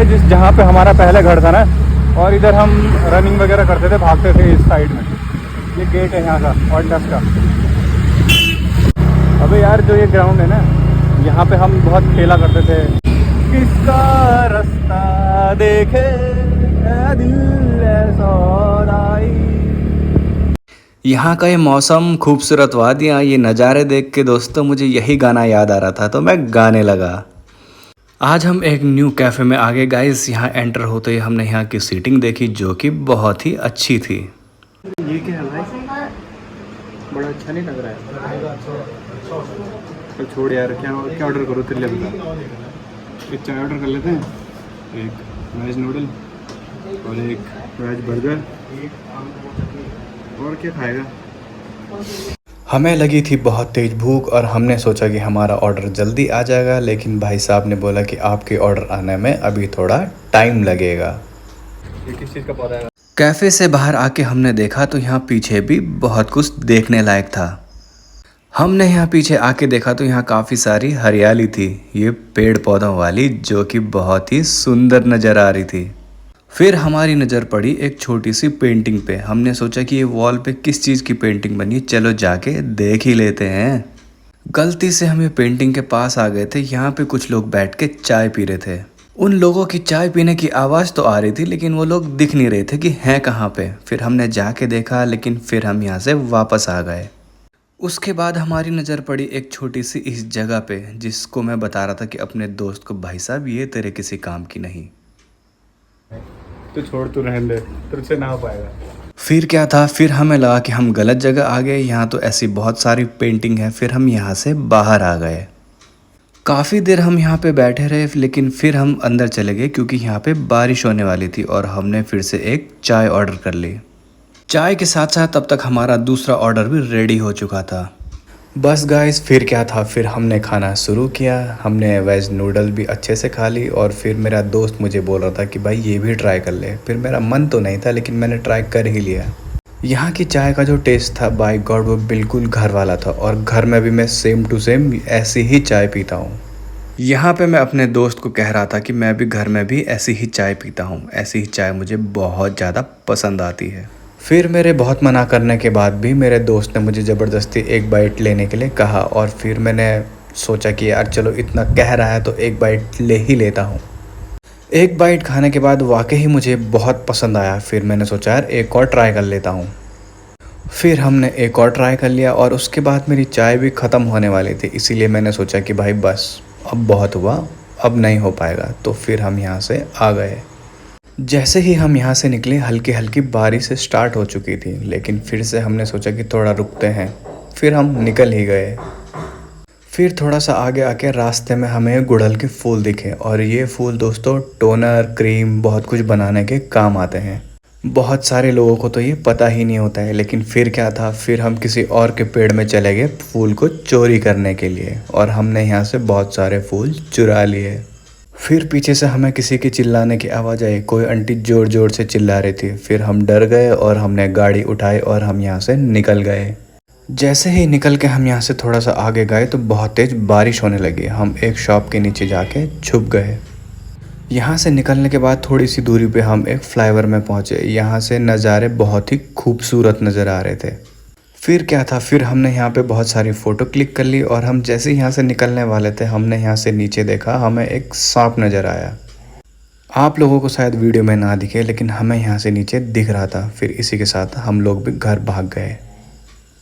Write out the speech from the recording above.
है जिस जहाँ पे हमारा पहले घर था ना, और इधर हम रनिंग वगैरह करते थे, भागते थे इस साइड में। ये गेट है यहाँ का ऑर्डनस का। अबे यार जो ये ग्राउंड है ना, यहाँ पे हम बहुत खेला करते थे। किसका रास्ता देखे ऐ दिल ऐ सौदाई। यहाँ का ये मौसम, खूबसूरत वादियाँ, ये नज़ारे देख के दोस्तों मुझे यही गाना याद आ रहा था, तो मैं गाने लगा। आज हम एक न्यू कैफ़े में आ गए गाइस। यहाँ एंटर होते ही हमने यहाँ की सीटिंग देखी जो कि बहुत ही अच्छी थी। ये क्या है भाई, बड़ा अच्छा नहीं लग रहा है। तो छोड़ यार, क्या क्या ऑर्डर करो तेरे लिए बता। एक चाय ऑर्डर कर लेते हैं, एक वेज नूडल और एक वेज बर्गर। और क्या खाएगा? हमें लगी थी बहुत तेज़ भूख और हमने सोचा कि हमारा ऑर्डर जल्दी आ जाएगा, लेकिन भाई साहब ने बोला कि आपके ऑर्डर आने में अभी थोड़ा टाइम लगेगा। ये किस चीज़ का पौधा है? कैफ़े से बाहर आके हमने देखा तो यहाँ पीछे भी बहुत कुछ देखने लायक था। हमने यहाँ पीछे आके देखा तो यहाँ काफ़ी सारी हरियाली थी, ये पेड़ पौधों वाली, जो कि बहुत ही सुंदर नज़र आ रही थी। फिर हमारी नज़र पड़ी एक छोटी सी पेंटिंग पे। हमने सोचा कि ये वॉल पे किस चीज़ की पेंटिंग बनी है, चलो जाके देख ही लेते हैं। गलती से हम ये पेंटिंग के पास आ गए थे। यहाँ पे कुछ लोग बैठ के चाय पी रहे थे। उन लोगों की चाय पीने की आवाज़ तो आ रही थी, लेकिन वो लोग दिख नहीं रहे थे कि हैं कहाँ पे। फिर हमने जाके देखा, लेकिन फिर हम यहाँ से वापस आ गए। उसके बाद हमारी नज़र पड़ी एक छोटी सी इस जगह पे, जिसको मैं बता रहा था कि अपने दोस्त को, भाई साहब ये तेरे किसी काम की नहीं। तो छोड़, तू रहने दे, तुझसे ना हो पाएगा। फिर क्या था, फिर हमें लगा कि हम गलत जगह आ गए। यहाँ तो ऐसी बहुत सारी पेंटिंग है। फिर हम यहाँ से बाहर आ गए। काफ़ी देर हम यहाँ पे बैठे रहे, लेकिन फिर हम अंदर चले गए क्योंकि यहाँ पे बारिश होने वाली थी और हमने फिर से एक चाय ऑर्डर कर ली। चाय के साथ साथ तब तक हमारा दूसरा ऑर्डर भी रेडी हो चुका था। बस गाइस, फिर क्या था, फिर हमने खाना शुरू किया। हमने वेज नूडल भी अच्छे से खा ली और फिर मेरा दोस्त मुझे बोल रहा था कि भाई ये भी ट्राई कर ले। फिर मेरा मन तो नहीं था, लेकिन मैंने ट्राई कर ही लिया। यहाँ की चाय का जो टेस्ट था, बाय गॉड, वो बिल्कुल घर वाला था। और घर में भी मैं सेम टू सेम ऐसी ही चाय पीता हूँ। यहाँ पे मैं अपने दोस्त को कह रहा था कि मैं भी घर में भी ऐसी ही चाय पीता हूँ। ऐसी ही चाय मुझे बहुत ज़्यादा पसंद आती है। फिर मेरे बहुत मना करने के बाद भी मेरे दोस्त ने मुझे ज़बरदस्ती एक बाइट लेने के लिए कहा, और फिर मैंने सोचा कि यार चलो इतना कह रहा है तो एक बाइट ले ही लेता हूँ। एक बाइट खाने के बाद वाकई मुझे बहुत पसंद आया। फिर मैंने सोचा यार एक और ट्राई कर लेता हूँ। फिर हमने एक और ट्राई कर लिया और उसके बाद मेरी चाय भी ख़त्म होने वाली थी। इसीलिए मैंने सोचा कि भाई बस अब बहुत हुआ, अब नहीं हो पाएगा। तो फिर हम यहाँ से आ गए। जैसे ही हम यहाँ से निकले, हल्की हल्की बारिश स्टार्ट हो चुकी थी, लेकिन फिर से हमने सोचा कि थोड़ा रुकते हैं। फिर हम निकल ही गए। फिर थोड़ा सा आगे आके रास्ते में हमें गुड़हल के फूल दिखे, और ये फूल दोस्तों टोनर, क्रीम, बहुत कुछ बनाने के काम आते हैं। बहुत सारे लोगों को तो ये पता ही नहीं होता है। लेकिन फिर क्या था, फिर हम किसी और के पेड़ में चले गए फूल को चोरी करने के लिए, और हमने यहाँ से बहुत सारे फूल चुरा लिए। फिर पीछे से हमें किसी के चिल्लाने की आवाज़ आई। कोई आंटी ज़ोर ज़ोर से चिल्ला रही थी। फिर हम डर गए और हमने गाड़ी उठाई और हम यहाँ से निकल गए। जैसे ही निकल के हम यहाँ से थोड़ा सा आगे गए तो बहुत तेज़ बारिश होने लगी। हम एक शॉप के नीचे जाके छुप गए। यहाँ से निकलने के बाद थोड़ी सी दूरी पे हम एक फ्लाईओवर में पहुँचे। यहाँ से नज़ारे बहुत ही खूबसूरत नज़र आ रहे थे। फिर क्या था, फिर हमने यहाँ पे बहुत सारी फ़ोटो क्लिक कर ली, और हम जैसे यहाँ से निकलने वाले थे, हमने यहाँ से नीचे देखा, हमें एक सांप नज़र आया। आप लोगों को शायद वीडियो में ना दिखे, लेकिन हमें यहाँ से नीचे दिख रहा था। फिर इसी के साथ हम लोग भी घर भाग गए।